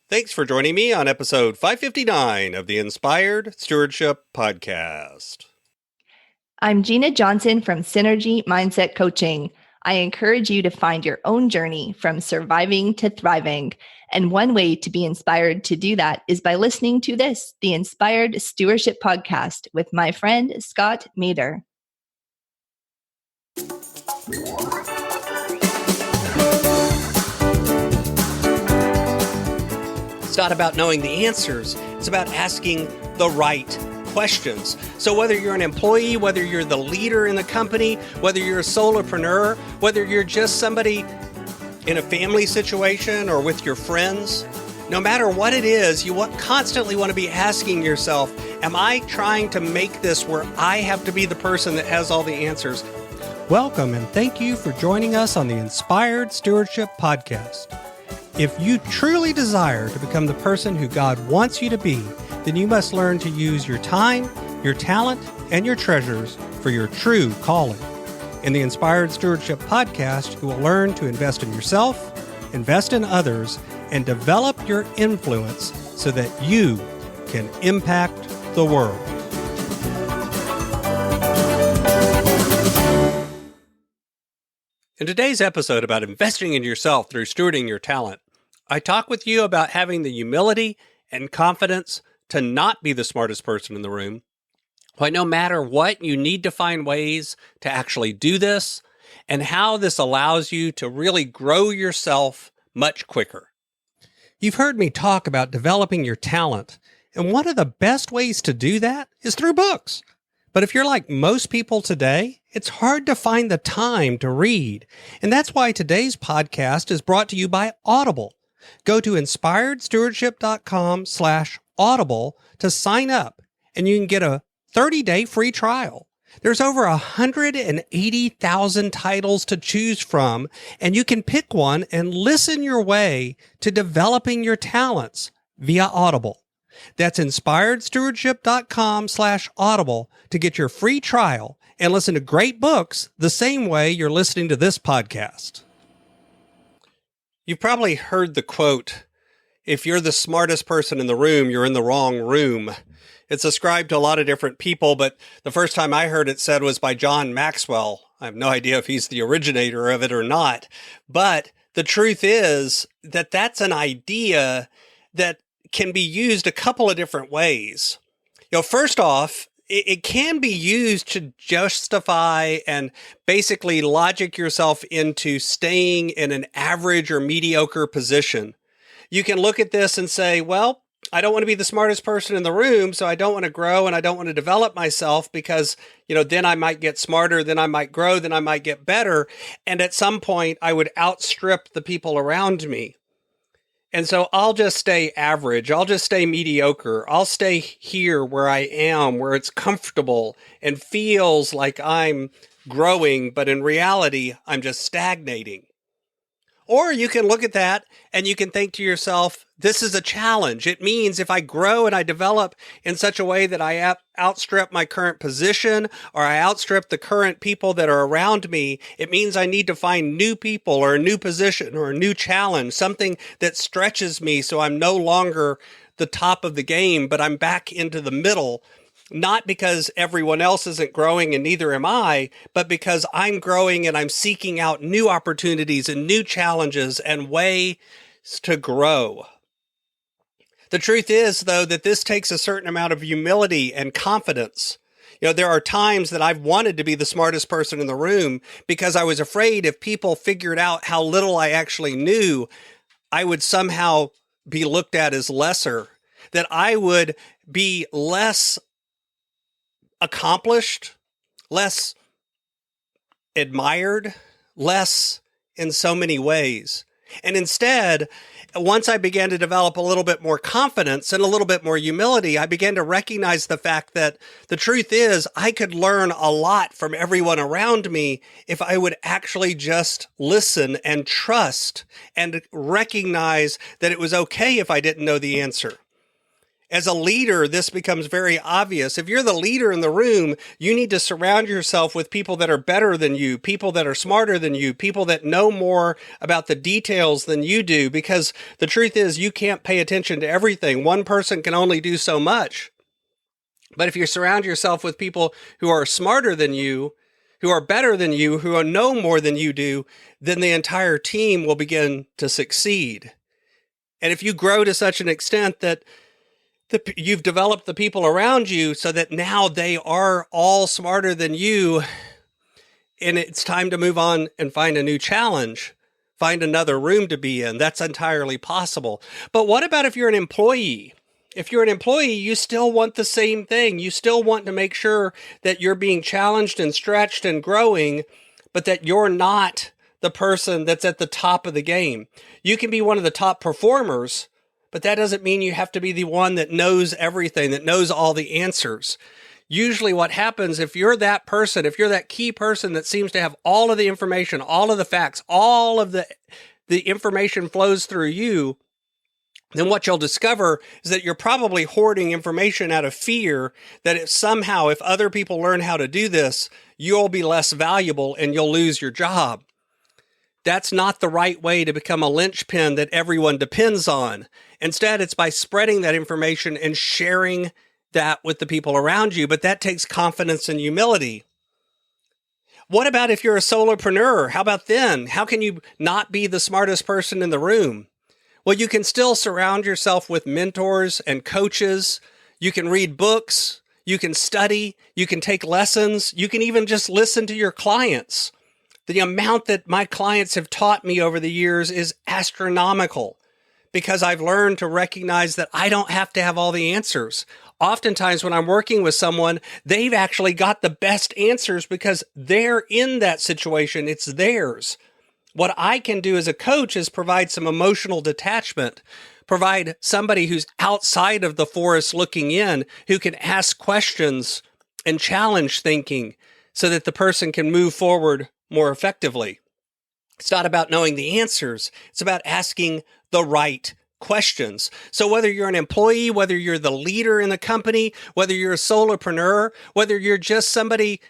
Thanks for joining me on episode 559 of the Inspired Stewardship Podcast. I'm Gina Johnson from Synergy Mindset Coaching. I encourage you to find your own journey from surviving to thriving. And one way to be inspired to do that is by listening to this, the Inspired Stewardship Podcast with my friend, Scott Mader. It's not about knowing the answers. It's about asking the right questions. So whether you're an employee, whether you're the leader in the company, whether you're a solopreneur, whether you're just somebody in a family situation or with your friends, no matter what it is, you constantly want to be asking yourself, am I trying to make this where I have to be the person that has all the answers? Welcome and thank you for joining us on the Inspired Stewardship Podcast. If you truly desire to become the person who God wants you to be, then you must learn to use your time, your talent, and your treasures for your true calling. In the Inspired Stewardship Podcast, you will learn to invest in yourself, invest in others, and develop your influence so that you can impact the world. In today's episode about investing in yourself through stewarding your talent, I talk with you about having the humility and confidence to not be the smartest person in the room. Why no matter what, you need to find ways to actually do this, and how this allows you to really grow yourself much quicker. You've heard me talk about developing your talent, and one of the best ways to do that is through books. But if you're like most people today, it's hard to find the time to read. And that's why today's podcast is brought to you by Audible. Go to inspiredstewardship.com/audible to sign up, and you can get a 30-day free trial. There's over 180,000 titles to choose from, and you can pick one and listen your way to developing your talents via Audible. That's inspiredstewardship.com/audible to get your free trial and listen to great books the same way you're listening to this podcast. You've probably heard the quote, if you're the smartest person in the room, you're in the wrong room. It's ascribed to a lot of different people, but the first time I heard it said was by John Maxwell. I have no idea if he's the originator of it or not. But the truth is that that's an idea that can be used a couple of different ways. First off, it can be used to justify and basically logic yourself into staying in an average or mediocre position. You can look at this and say, well, I don't want to be the smartest person in the room, so I don't want to grow and I don't want to develop myself because, then I might get smarter, then I might grow, then I might get better. And at some point, I would outstrip the people around me. And so I'll just stay average. I'll just stay mediocre. I'll stay here where I am, where it's comfortable and feels like I'm growing, but in reality, I'm just stagnating. Or you can look at that and you can think to yourself, this is a challenge. It means if I grow and I develop in such a way that I outstrip my current position or I outstrip the current people that are around me, it means I need to find new people or a new position or a new challenge, something that stretches me so I'm no longer the top of the game, but I'm back into the middle. Not because everyone else isn't growing and neither am I, but because I'm growing and I'm seeking out new opportunities and new challenges and ways to grow. The truth is, though, that this takes a certain amount of humility and confidence. There are times that I've wanted to be the smartest person in the room because I was afraid if people figured out how little I actually knew, I would somehow be looked at as lesser, that I would be less accomplished, less admired, less in so many ways. And instead, once I began to develop a little bit more confidence and a little bit more humility, I began to recognize the fact that the truth is I could learn a lot from everyone around me if I would actually just listen and trust and recognize that it was okay if I didn't know the answer. As a leader, this becomes very obvious. If you're the leader in the room, you need to surround yourself with people that are better than you, people that are smarter than you, people that know more about the details than you do, because the truth is you can't pay attention to everything. One person can only do so much. But if you surround yourself with people who are smarter than you, who are better than you, who know more than you do, then the entire team will begin to succeed. And if you grow to such an extent that you've developed the people around you so that now they are all smarter than you, and it's time to move on and find a new challenge, find another room to be in. That's entirely possible. But what about if you're an employee? If you're an employee, you still want the same thing. You still want to make sure that you're being challenged and stretched and growing, but that you're not the person that's at the top of the game. You can be one of the top performers, but that doesn't mean you have to be the one that knows everything, that knows all the answers. Usually what happens, if you're that person, if you're that key person that seems to have all of the information, all of the facts, all of the information flows through you, then what you'll discover is that you're probably hoarding information out of fear that if other people learn how to do this, you'll be less valuable and you'll lose your job. That's not the right way to become a linchpin that everyone depends on. Instead, it's by spreading that information and sharing that with the people around you. But that takes confidence and humility. What about if you're a solopreneur? How about then? How can you not be the smartest person in the room? Well, you can still surround yourself with mentors and coaches. You can read books. You can study. You can take lessons. You can even just listen to your clients. The amount that my clients have taught me over the years is astronomical because I've learned to recognize that I don't have to have all the answers. Oftentimes when I'm working with someone, they've actually got the best answers because they're in that situation. It's theirs. What I can do as a coach is provide some emotional detachment, provide somebody who's outside of the forest looking in, who can ask questions and challenge thinking so that the person can move forward more effectively. It's not about knowing the answers. It's about asking the right questions. So whether you're an employee, whether you're the leader in the company, whether you're a solopreneur, whether you're just somebody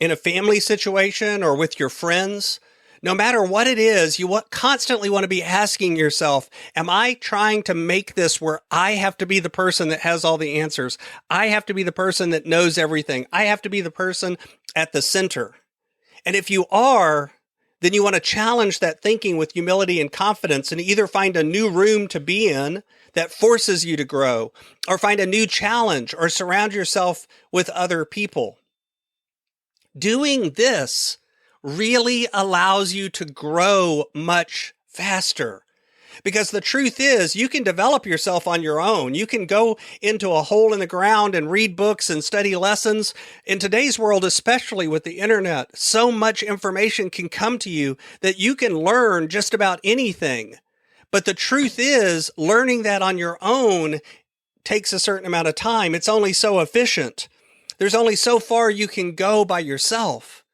in a family situation or with your friends, no matter what it is, you constantly want to be asking yourself, am I trying to make this where I have to be the person that has all the answers? I have to be the person that knows everything. I have to be the person at the center. And if you are, then you want to challenge that thinking with humility and confidence and either find a new room to be in that forces you to grow, or find a new challenge, or surround yourself with other people. Doing this really allows you to grow much faster. Because the truth is, you can develop yourself on your own. You can go into a hole in the ground and read books and study lessons. In today's world, especially with the internet, so much information can come to you that you can learn just about anything. But the truth is, learning that on your own takes a certain amount of time. It's only so efficient. There's only so far you can go by yourself.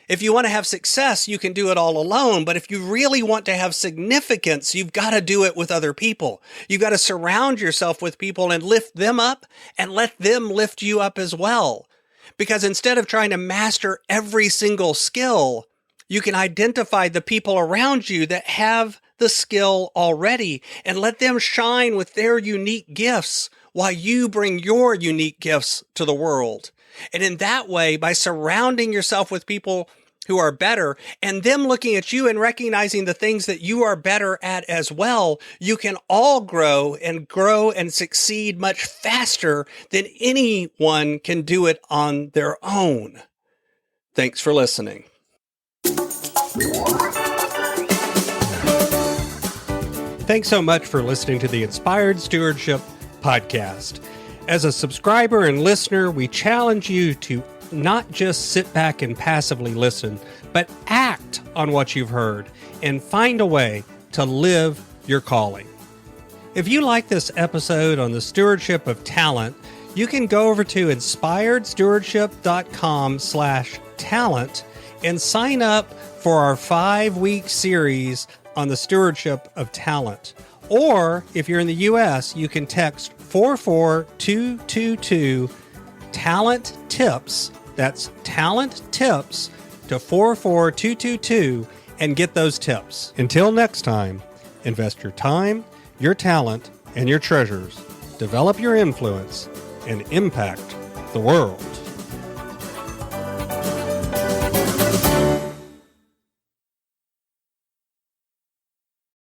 If you want to have success, you can do it all alone. But if you really want to have significance, you've got to do it with other people. You've got to surround yourself with people and lift them up and let them lift you up as well. Because instead of trying to master every single skill, you can identify the people around you that have the skill already and let them shine with their unique gifts while you bring your unique gifts to the world. And in that way, by surrounding yourself with people who are better and them looking at you and recognizing the things that you are better at as well, you can all grow and succeed much faster than anyone can do it on their own. Thanks for listening. Thanks so much for listening to the Inspired Stewardship podcast. As a subscriber and listener, we challenge you to not just sit back and passively listen, but act on what you've heard and find a way to live your calling. If you like this episode on the stewardship of talent, you can go over to inspiredstewardship.com/talent and sign up for our 5-week series on the stewardship of talent. Or if you're in the U.S., you can text 44222 Talent Tips. That's Talent Tips to 44222 and get those tips. Until next time, invest your time, your talent, and your treasures. Develop your influence and impact the world.